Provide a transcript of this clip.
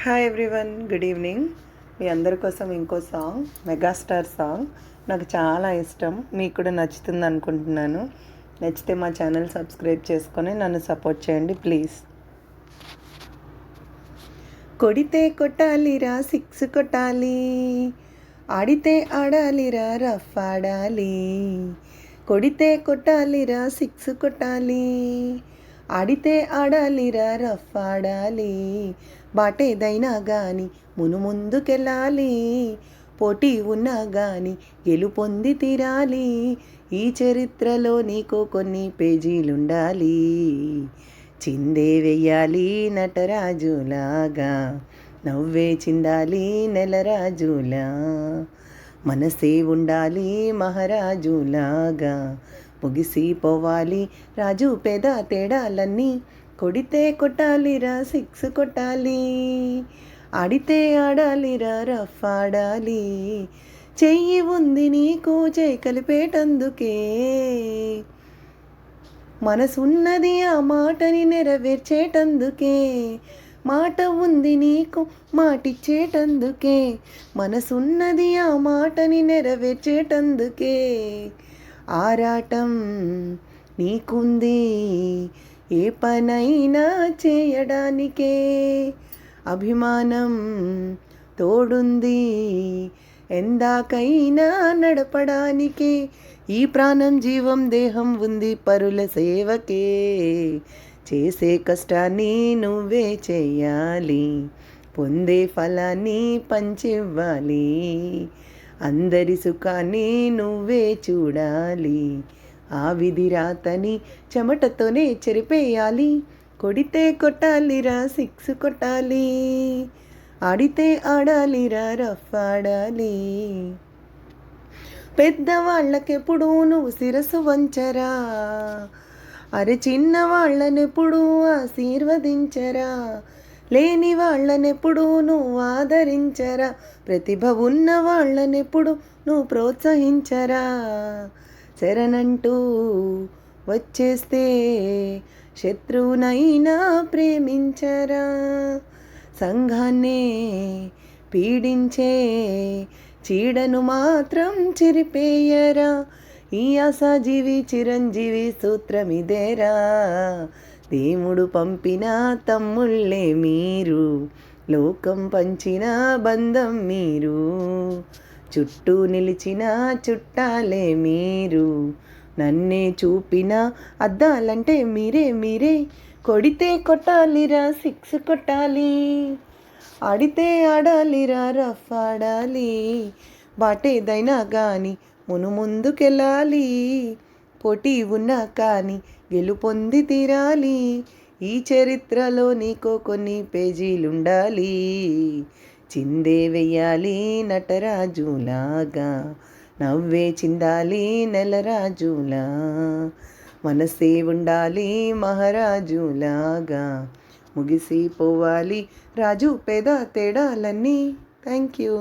Hi everyone, good evening. మీ అందరి కోసం ఇంకో సాంగ్, మెగాస్టార్ సాంగ్. నాకు చాలా ఇష్టం, మీకు కూడా నచ్చుతుంది అనుకుంటున్నాను. నచ్చితే మా ఛానల్ సబ్స్క్రైబ్ చేసుకొని నన్ను సపోర్ట్ చేయండి ప్లీజ్. కొడితే కొట్టాలిరా, సిక్స్ కొట్టాలి, ఆడితే ఆడాలిరా, రఫ్ ఆడాలి. కొడితే కొట్టాలిరా, సిక్స్ కొట్టాలి, ఆడితే ఆడాలిరా, రఫ్ ఆడాలి. బాటేదైనా గాని ముందుకెళ్ళాలి, పోటీ ఉన్నా గాని గెలుపొంది తీరాలి. ఈ చరిత్రలో నీకు కొన్ని పేజీలుండాలి, చిందే వెయ్యాలి నటరాజులాగా, నవ్వే చిందాలి నెలరాజులా. మనసే ఉండాలి మహారాజులాగా, ముగిసిపోవాలి రాజు పేద తేడాలన్నీ. కొడితే కొట్టాలిరా, సిక్స్ కొట్టాలి, ఆడితే ఆడాలిరా, రఫ్ ఆడాలి. చెయ్యి ఉంది నీకు చేయి కలిపేటందుకే, మనసున్నది ఆ మాటని నెరవేర్చేటందుకే. మాట ఉంది నీకు మాటిచ్చేటందుకే, మనసున్నది ఆ మాటని నెరవేర్చేటందుకే. ఆరాటం నీకుంది ఏ పనైనా చేయడానికే, అభిమానం తోడుంది ఎందాకైనా నడపడానికే. ఈ ప్రాణం జీవం దేహం ఉంది పరుల సేవకే, చేసే కష్టాన్ని నువ్వే చెయ్యాలి, పొందే ఫలాన్ని పంచివ్వాలి. అందరి సుఖాన్ని నువ్వే చూడాలి, ఆ విధి రాతని చెమటతోనే చెరిపేయాలి. కొడితే కొట్టాలిరా, సిక్స్ కొట్టాలి, ఆడితే ఆడాలిరా, రఫ్ ఆడాలి. పెద్దవాళ్ళకెప్పుడు నువ్వు శిరస్సు వంచరా, అరే చిన్నవాళ్ళనెప్పుడు ఆశీర్వదించరా. లేని వాళ్ళనెప్పుడు నువ్వు ఆదరించరా, ప్రతిభ ఉన్న వాళ్ళనెప్పుడు నువ్వు ప్రోత్సహించరా. శరణంటూ వచ్చేస్తే శత్రువునైనా ప్రేమించరా, సంఘాన్నే పీడించే చీడను మాత్రం చెరిపేయరా. ఈ ఆశాజీవి చిరంజీవి సూత్రమిదేరా, దేవుడు పంపిన తమ్ముళ్ళే మీరు, లోకం పంచిన బంధం మీరు, చుట్టూ నిలిచిన చుట్టాలే మీరు, నన్నే చూపిన అద్దాలంటే మీరే. కొడితే కొట్టాలిరా, సిక్స్ కొట్టాలి, ఆడితే ఆడాలిరా, రఫ్ ఆడాలి. బాటేదైనా కానీ ముందుకెళ్ళాలి, పోటీ ఉన్నా కానీ గెలుపొంది తీరాలి. ఈ చరిత్రలో నీకో కొన్ని పేజీలుండాలి, చిందే వెయ్యాలి నటరాజులాగా, నవ్వే చిందాలి నెలరాజులా. మనసే ఉండాలి మహారాజులాగా, ముగిసిపోవాలి రాజు పేద తేడాలన్నీ. Thank you.